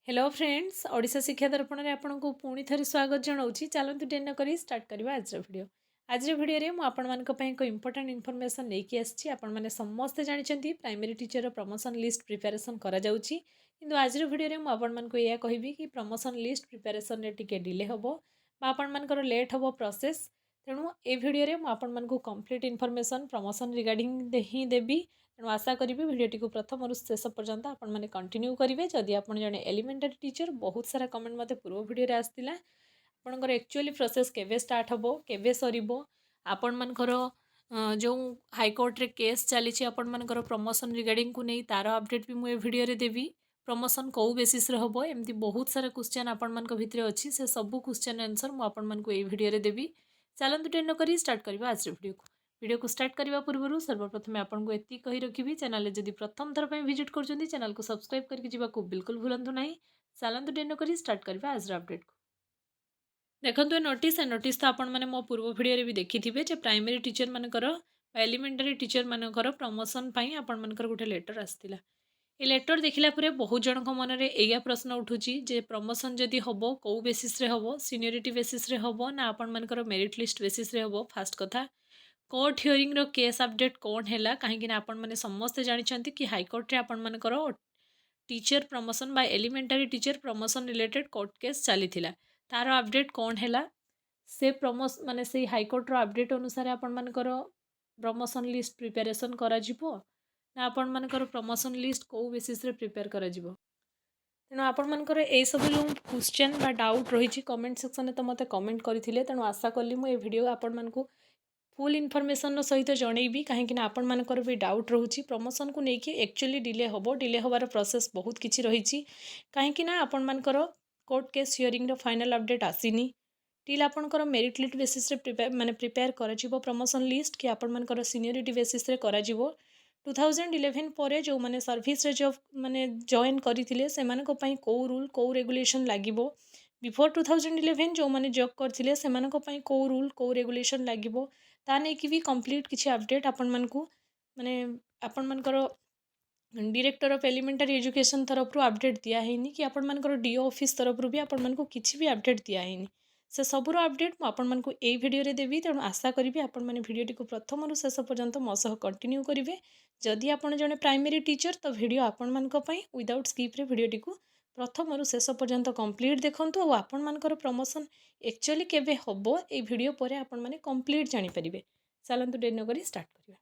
Hello friends Odisha शिक्षा दर्पण में आपन को पुणी थे स्वागत जनाऊँगी। चलतु डेन कर स्टार्ट करवा आज वीडियो। आज वीडियो में मुझे एक इंपोर्टेंट इनफॉरमेशन लेके आसी। आपण मैंने समस्ते जानते primary teacher promotion list preparation करा जाउची। किंतु आज वीडियो में आपको यह कहबी कि प्रमोशन लिस्ट प्रिपेरेसन रे टिके डिले हम आपण मानकर लेट हम प्रोसेस। तेणु ए वीडियो में आपको कंप्लीट इनफॉरमेशन प्रमोशन रिगार्डिंग ही देवी। तेणु आशा करी भिडटी को प्रथम शेष पर्यंत आपण मैंने कंटिन्यू करेंगे। जदि आप जड़े एलिमेंटारी टीचर बहुत सारा कमेंट मत पूर्व भिडियो आसाला आपंकर एक्चुअली प्रोसेस केवे स्टार्ट हम केवे सर आपण मानकर जो हाईकोर्ट रे केस चली आपण मानकर प्रमोशन रिगार्डिंग को नहीं तार अपडेट भी मुझे भिडियो देवी। प्रमोशन कौ बेसीस हम एमती बहुत सारा क्वेश्चन आपण मान भितर अच्छी से सब क्वेश्चन आंसर मुझे भिडियो देवी। चलतु टेन कर स्टार्ट करवा आज वीडियो को। वीडियो को स्टार्ट करने पूर्व सर्वप्रथम आपको एति कही रखी चैनल जदि प्रथम थर पर विजिट कर चैनल को सब्सक्राइब करके जावाक बिल्कुल भूलु ना। चलतु टेन कर स्टार्ट करवा आज अपडेट को। देखो ये नोटिस तो आपण मैंने मो पूर्व भिडियो भी देखी थे प्राइमरी टीचर मानकर एलिमेंटारी टीचर मानकर प्रमोशन आपण मानकर गोटे लेटर आसाला। ये लेटर देखला बहुत जन मन में या प्रश्न उठूची जे प्रमोशन जदि हम कौ बेसीस हम सीनियरिटी बेसीस हम ना आपण मानकर मेरिट लिस्ट बेसीस हम। फास्ट कथा कोर्ट हियरिंग रो केस अपडेट कौन है कहीं आपण मैंने समस्ते जानते कि हाईकोर्ट रे आपण मानकर टीचर प्रमोशन बा elementary teacher promotion related court case चली तार अपडेट कौन है से प्रमोशन माने से हाईकोर्ट रो अपडेट अनुसार आपण मानकर प्रमोशन लिस्ट प्रिपेरेसन करा जिवो ना आपण मानकर प्रमोशन लिस्ट कौ बेसिस रे प्रिपेयर करा जिवो। तेणु आपण मानकर ए सब जो क्वेश्चन बा डाउट रही कमेंट सेक्शन तो मते कमेंट करथिले। तेणु आशा कली मु ए वीडियो आपण मानकु फुल इनफॉरमेशन सहित जनईबी कहीं आपण मानकर भी डाउट रोचे प्रमोशन को लेकिन एक्चुअली डिले हबार प्रोसेस बहुत किसी रही कहीं आपण मानकर court case hearing final update आसीनी टिल आपणकर मेरिट लिस्ट बेसिस माने प्रिपेयर कर प्रमोशन लिस्ट कि आपण मानकर सीनियरिटी बेसिस कर 2011 पर जो मैंने सर्विस रे जॉब माने जॉइन करथिले सेमानक पई को रूल को रेगुलेशन लागिबो। बिफोर 2011 जो मैंने जॉब करथिले सेमानक पई को रूल को रेगुलेशन लागिबो ता नहीं कि भी कंप्लीट किसी अपडेट आपण मानकु माने आपण मानकर डायरेक्टर ऑफ एलिमेंटारी एजुकेशन तरफ रू अपडेट दिया है कि आपण मानकर डीओ ऑफिस तरफ रू भी आपण मानकु किसी भी अपडेट दिया है से सबूर अपडेट मुझे यही भिडियो देवी। तेणु आशा करी आपण मैंने भिडियोटी को प्रथम शेष पर्यंत मो सह कंटिन्यू करेंगे। जदि आप जड़े प्राइमरी टीचर तो भिडियो आपण मानी विदाउट स्किप्रे भिडियोटी को प्रथम शेष पर्यंत कंप्लीट देखूँ और आपण मानकर प्रमोशन एक्चुअली केवे हम ये भिडियो पर आपण मैंने कंप्लीट जानीपर। चलतु डेरी नक स्टार्ट करवा।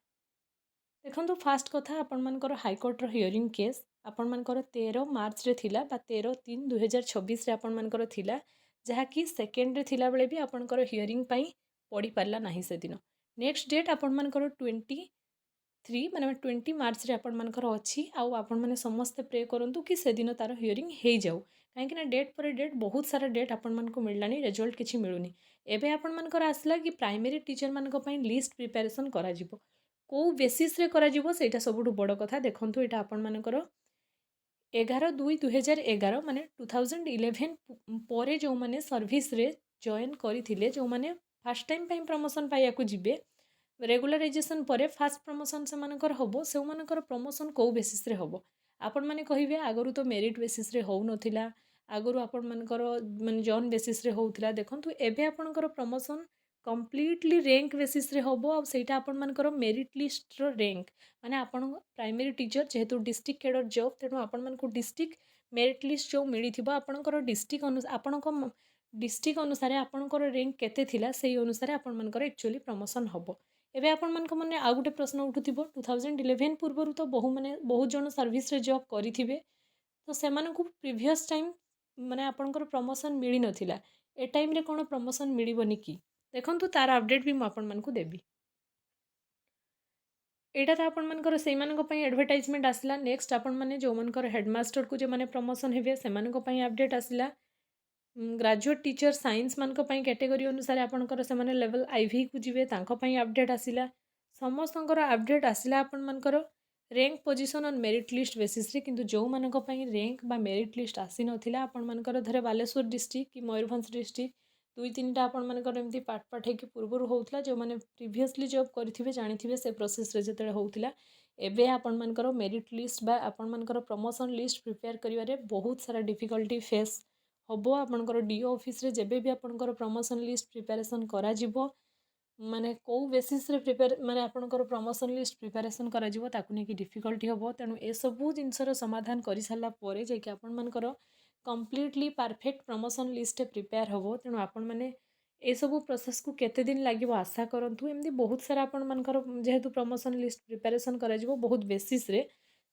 देखो फास्ट कथा आपण मानकर हाईकोर्टर हियरिंग केस आपण मानकर 13 मार्च रे थिला बा 13/3/2026 आपण मानकर थिला जहाँकि सेकेंड रे थिला बेले भी आपणकर हियरिंग पाई पढ़ी पारला नहीं से दिन। नेक्स्ट डेट आपण मानकर 23 माने 20 मार्च रे आपण मानकर अछि आउ आपण माने समस्त प्रे करंतु कि से दिन तार हियरिंग हे जाऊ कहीं ना डेट पर डेट बहुत सारा डेट आपण मानक मिललानी रिजल्ट किछि मिलुनी। एबे आपण मानकर आसला कि प्राइमरी टीचर मानक पई लिस्ट प्रिपरेशन करा जिवो को बेसिस रे करा जिवो सेटा सबुठु बड़ कथा। देखंतु एटा आपण मानकर 11/2/2011 माने 2011 पर जो माने सर्विस रे जॉइन करथिले जो माने फर्स्ट टाइम पई प्रमोशन पाइया को जिबे रेगुलराइजेशन पर फास्ट प्रमोशन से मानकर हबो से मानकर प्रमोशन को बेसिस रे हबो आपण माने कहिबे आगरु तो मेरिट बेसिस रे हो नथिला आगरु आपण मानकर माने जॉन बेसिस रे होउथिला। देखंतु एबे आपणकर प्रमोशन कम्प्लीटली रैंक बेसिस रे हबो आ सेटा आपण मानकर मेरिट लिस्ट रो रैंक माने आपण प्राइमरी टीचर जेहेतु डिस्ट्रिक्ट कैडर जॉब तेणु आपण मानक डिस्ट्रिक्ट मेरिट लिस्ट जो मिली आपणकर डिस्ट्रिक्ट आपण डिस्ट्रिक्ट अनुसार आपणकर रैंक केते थिला सेही अनुसार आपण मानकर एक्चुअली प्रमोशन हबो। एबे आपण मानक मने आ गुटे प्रश्न उठुथिबो 2011 पूर्व तो बहुत जन सर्विस रे जॉब करिथिबे तो सेमानकु प्रीवियस टाइम माने आपणकर प्रमोशन मिली नथिला ए टाइम रे कोन प्रमोशन मिलिबोनी कि देखंतु तार अपडेट भी मु आपण मानकु देबी। एटा तो आपण मानकर सेई मानक पई एडवर्टाइजमेंट आसला। नेक्स्ट आपण माने जो मानकर हेडमास्टर को जे माने प्रमोशन हेबे से मानक पई अपडेट आसला। ग्रेजुएट टीचर साइंस मानक पई कैटेगरी अनुसार आपणकर से माने लेवल आईवी को जिवे तांको पई अपडेट आसिला। समस्तंकर अपडेट आसिला आपण मानकर rank position on merit list basis रे किंतु जो मानक पई रैंक बा मेरिट लिस्ट आसी नथिला आपण मानकर धरे बालेश्वर डिस्ट्रिक्ट कि मयूरभंज डिस्ट्रिक्ट 2-3टा आपण मानकर एमती पाठ पाठ कि पूर्व होउतला जो माने प्रीवियसली जॉब करथिबे जानिथिबे से प्रोसेस रे जतले होउतला एबे आपनकर मेरिट लिस्ट बा आपनकर प्रमोशन लिस्ट प्रिपेयर करिवारे बहुत सारा डिफिकल्टी फेस हबो। आपनकर डीओ ऑफिस रे जेबे भी आपनकर प्रमोशन लिस्ट प्रिपरेशन करा जिवो माने को बेसिस रे प्रिपेयर माने आपनकर प्रमोशन लिस्ट प्रिपरेशन करा जिवो ताकु नेकी डिफिकल्टी हबो। तेणु ए सबु जिनसर समाधान करि सारला परे जे कि आपनकर completely perfect promotion list prepare हबो। तेणु आपण माने ए सबु प्रोसेस को केते दिन लागिवो आशा करंतु। एमदी बहुत सारा आपनकर जेहेतु प्रमोशन लिस्ट प्रिपरेशन करा जिवो बहुत बेसिस रे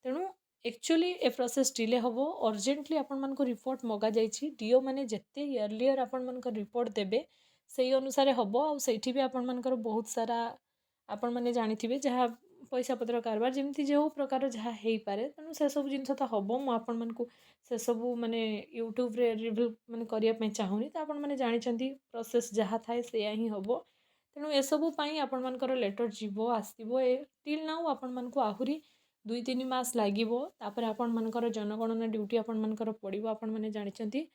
तेणु एक्चुअली ए प्रोसेस डिले हबो। अर्जेंटली आपण मानको रिपोर्ट मगा जाईछि डीओ माने जेते इयरलियर आपण मानको रिपोर्ट देबे सेई अनुसार हबो। आ सेठी भी आपण मानकर बहुत सारा आपण माने जानिथिबे जहा पैसा पत्र कारबार जेमती जो प्रकार जहा हेई पारे तेणु से सब जिनस तो हबो। मु आपण मानकु से सब माने यूट्यूब रे रिव्यू माने करिया पई चाहुनी त आपण माने जानिचंती प्रोसेस जहा थाए सेया ही हबो। तेणु ए सब पई आपण मानकर लेटर जीवो आसीबो ए टिल नाउ आपण मानकु आहुरी 2-3 मास लागिवो। तापर आपण मानकर जनगणना ड्यूटी आपण मानकर पड़िबो। आपण माने जानिचंती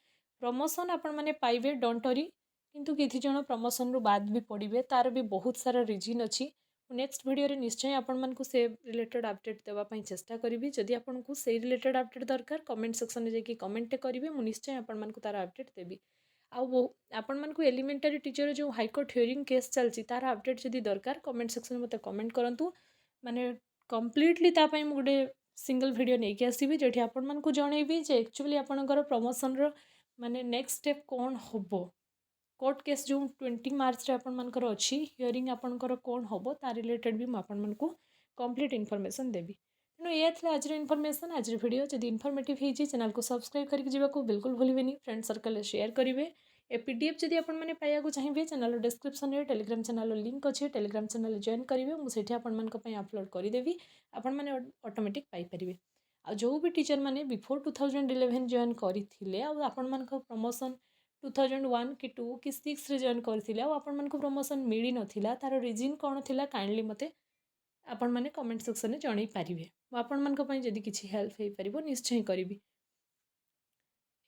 प्रमोशन आपण माने पाइबे डोंट वरी किंतु किछि जण प्रमोशन रु बाद भी पड़िबे तार भी बहुत सारा रीजन अछि। नेक्स्ट वीडियो रे निश्चय आपण मानकु से रिलेटेड अपडेट देवा पई चेष्टा करिवि। जदि आपनकु से रिलेटेड अपडेट दरकार कमेंट सेक्शन रे जेकी कमेंट करिवे मु निश्चय आपण मानकु तार अपडेट देबी। आउ आपण मानकु एलिमेंटरी टीचर जो हाईकोर्ट हियरिंग केस चलची तार अपडेट जदि दरकार कमेंट सेक्शन में मते कमेंट करंतु। माने कंप्लीटली ता पई मु गुडे सिंगल वीडियो नै के आसीबी जेठी आपण मानकु जणैबी जे एक्चुअली आपनकर प्रमोशन रो माने नेक्स्ट स्टेप कोन होबो। कोर्ट केस जो 20 मार्च रे आपण मानकर अछि हियरिंग आपनकर कोन होबो ता रिलेटेड भी मु आपण मानकु कंप्लीट इन्फॉर्मेशन देबी। तेणु ये थला आज इन्फॉर्मेशन आज वीडियो जदि इन्फॉर्मेटिव हिची चैनल को सब्सक्राइब करके जीवा को बिल्कुल भूलिबेनी। फ्रेंड सर्कल रे शेयर करिवे। ए पीडीएफ जदि आपण माने पाया को चाहिबे चैनल डिस्क्रिप्शन रे टेलीग्राम चैनल लिंक अछि टेलीग्राम चैनल जॉइन करिवे मु सेठी आपण मानक पई अपलोड करि देबी। आपण माने ऑटोमेटिक पाई परिबे। आ जो भी टीचर माने बिफोर 2011 जॉइन करिथिले आ आपण मानक प्रमोशन 2001 कि 2 कि 6 रे जॉइन करथिले आ आपण मानक प्रमोशन मिली नथिला तार रीजन कोन थिला काइंडली मते आपण माने कमेंट सेक्शन रे जणै पारिबे। आपण मानक पई जदि किछि हेल्प हेई परिबो निश्चय करिबी।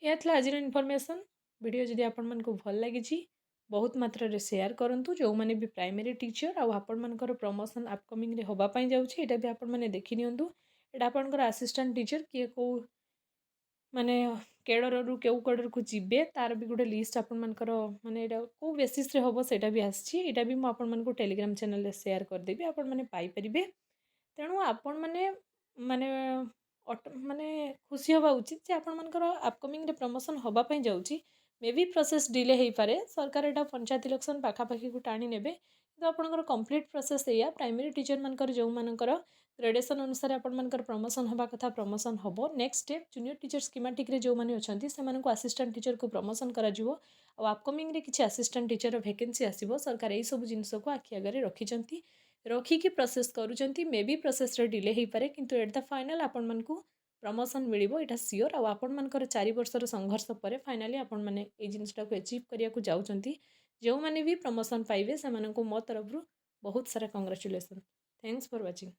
एथला आज इन्फॉर्मेशन वीडियो जदि आपण मानक भल लागिछि बहुत मात्रा रे शेयर करंतु। जो माने भी प्राइमरी टीचर आ आपण मानकर प्रमोशन अपकमिंग रे होबा पई जाउछि एटा भी आपण माने देखि नियंतु। एटा आपनकर असिस्टेंट टीचर किए को माने केडर रु केउ केडर को जिबे तार भी गोटे लिस्ट आपण मानकर माने एटा को बेसिस रे होबो सेटा भी आछि। एटा भी मु आपण मानकु टेलीग्राम चैनल रे शेयर कर देबी आपण माने पाई परिबे। तेणु आपण माने माने माने खुशी होबा उचित जे आपण मानकर अपकमिंग रे प्रमोशन होबा पई जाउछि। मे बी प्रोसेस डिले हेई पारे सरकार एटा पंचायत इलेक्शन पाखा पाखी को टाणी नेबे तो आपनकर कंप्लीट प्रोसेस एया प्राइमरी टीचर मानकर जो मानकर ग्रेडेशन अनुसार आपण मानकर प्रमोशन होबा कथा प्रमोशन होबो। Next step junior teacher schematic रे जो माने अछंती से मानक असिस्टेंट टीचर को प्रमोशन करा जिवो। आ अपकमिंग रे किछि असिस्टेंट टीचर रो वैकेंसी आसीबो। सरकार एई सब जिंस को आखि आगरे रखिचंती रखी की प्रोसेस करूचंती। मे बी प्रोसेस रे डिले हेई पारे किंतु एट द फाइनल आपण मानकु प्रमोशन मिलिबो एटा सियोर। आ आपण मानकर 4 वर्षर संघर्ष परे फाइनली आपण माने ए जिंसटा को अचीव करिया को जाउचंती। जो माने भी प्रमोशन पाइबे से मानकु मो तरफ रु बहुत सारा कांग्रेचुलेशन। Thanks for watching.